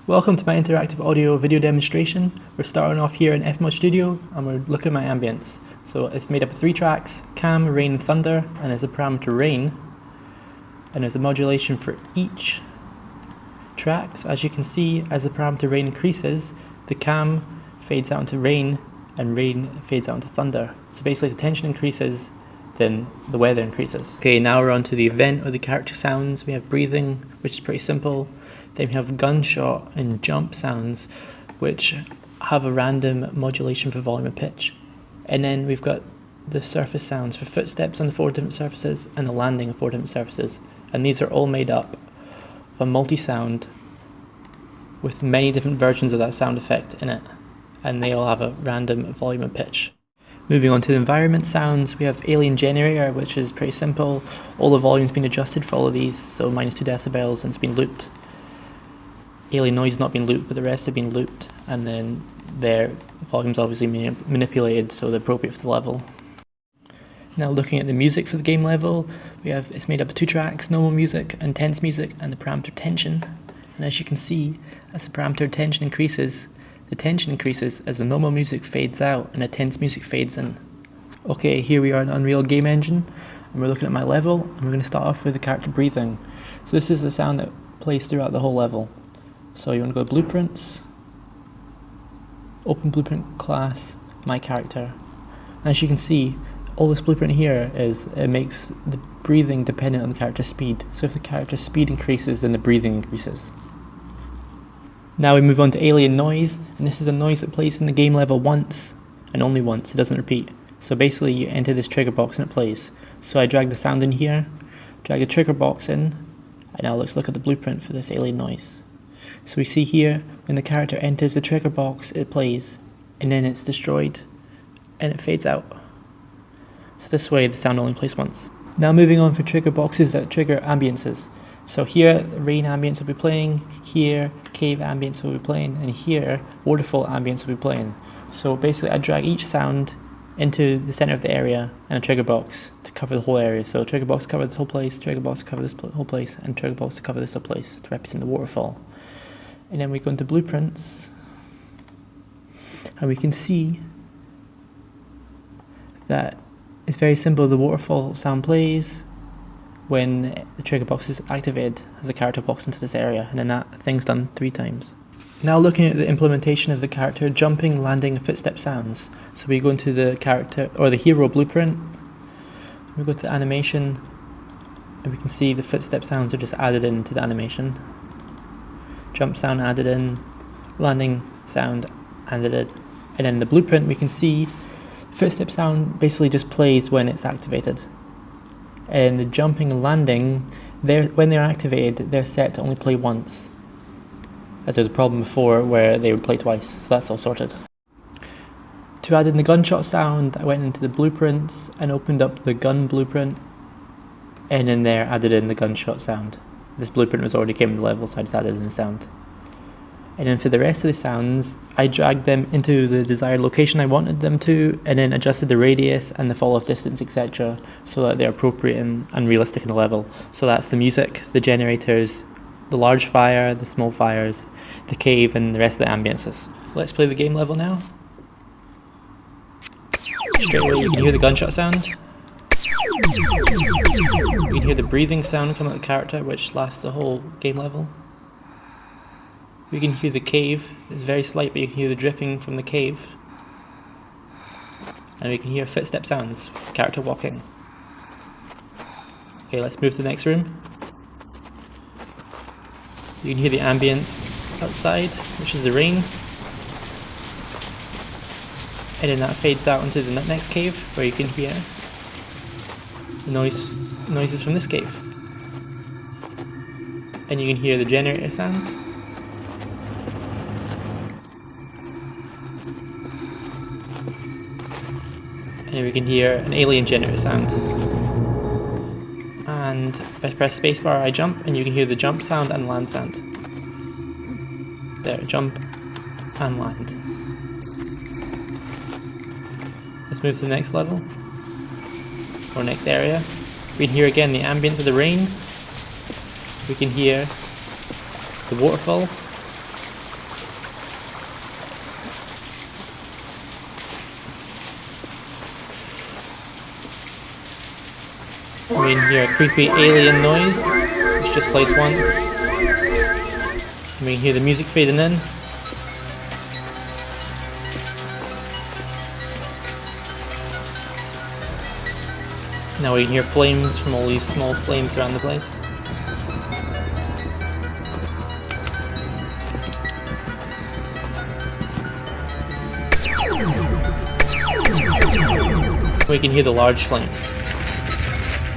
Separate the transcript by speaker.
Speaker 1: Welcome to my interactive audio video demonstration. We're starting off here in FMOD Studio and we're looking at my ambience. So it's made up of 3 tracks, cam, rain and thunder, and there's a parameter rain. And there's a modulation for each track. So as you can see, as the parameter rain increases, the cam fades out into rain and rain fades out into thunder. So basically as the tension increases, then the weather increases. Okay, now we're on to the event or the character sounds. We have breathing, which is pretty simple. Then we have gunshot and jump sounds, which have a random modulation for volume and pitch. And then we've got the surface sounds for footsteps on the 4 different surfaces and the landing of 4 different surfaces. And these are all made up of a multi-sound with many different versions of that sound effect in it. And they all have a random volume and pitch. Moving on to the environment sounds, we have alien generator, which is pretty simple. All the volume's been adjusted for all of these, so -2 decibels, and it's been looped. Alien noise not been looped, but the rest have been looped, and then their volume's obviously manipulated so they're appropriate for the level. Now looking at the music for the game level, it's made up of 2 tracks, normal music and tense music, and the parameter tension. And as you can see, as the parameter tension increases, the tension increases as the normal music fades out and the tense music fades in. Okay, here we are in Unreal game engine, and we're looking at my level, and we're going to start off with the character breathing. So this is the sound that plays throughout the whole level. So you want to go to blueprints, open blueprint class, my character. And as you can see, all this blueprint here it makes the breathing dependent on the character's speed. So if the character's speed increases, then the breathing increases. Now we move on to alien noise, and this is a noise that plays in the game level once, and only once, it doesn't repeat. So basically you enter this trigger box and it plays. So I drag the sound in here, drag the trigger box in, and now let's look at the blueprint for this alien noise. So we see here, when the character enters the trigger box, it plays, and then it's destroyed, and it fades out. So this way, the sound only plays once. Now moving on for trigger boxes that trigger ambiences. So here, rain ambience will be playing, here, cave ambience will be playing, and here, waterfall ambience will be playing. So basically, I drag each sound into the center of the area and a trigger box to cover the whole area. So trigger box to cover this whole place, trigger box to cover this whole place, and trigger box to cover this whole place to represent the waterfall. And then we go into blueprints, and we can see that it's very simple. The waterfall sound plays when the trigger box is activated as the character walks into this area, and then that thing's done 3 times. Now looking at the implementation of the character jumping, landing, and footstep sounds. So we go into the character or the hero blueprint, we go to the animation, and we can see the footstep sounds are just added into the animation. Jump sound added in, landing sound added in, and in the blueprint we can see footstep sound basically just plays when it's activated. And the jumping and landing, when they're activated, they're set to only play once, as there was a problem before where they would play twice, so that's all sorted. To add in the gunshot sound, I went into the blueprints and opened up the gun blueprint, and in there added in the gunshot sound. This blueprint was already came in the level, so I just added in the sound. And then for the rest of the sounds, I dragged them into the desired location I wanted them to, and then adjusted the radius and the fall off distance, etc., so that they're appropriate and realistic in the level. So that's the music, the generators, the large fire, the small fires, the cave, and the rest of the ambiences. Let's play the game level now. Straight away you can hear the gunshot sound. You can hear the breathing sound coming out of the character, which lasts the whole game level. You can hear the cave, it's very slight, but you can hear the dripping from the cave. And we can hear footstep sounds, character walking. Okay, let's move to the next room. You can hear the ambience outside, which is the rain. And then that fades out into the next cave, where you can hear the noises from this cave. And you can hear the generator sound. And we can hear an alien generator sound. And if I press spacebar, I jump, and you can hear the jump sound and land sound. There, jump and land. Let's move to the next level, or next area. We can hear again the ambience of the rain. We can hear the waterfall. We can hear a creepy alien noise, which just plays once. We can hear the music fading in. Now we can hear flames from all these small flames around the place. We can hear the large flames.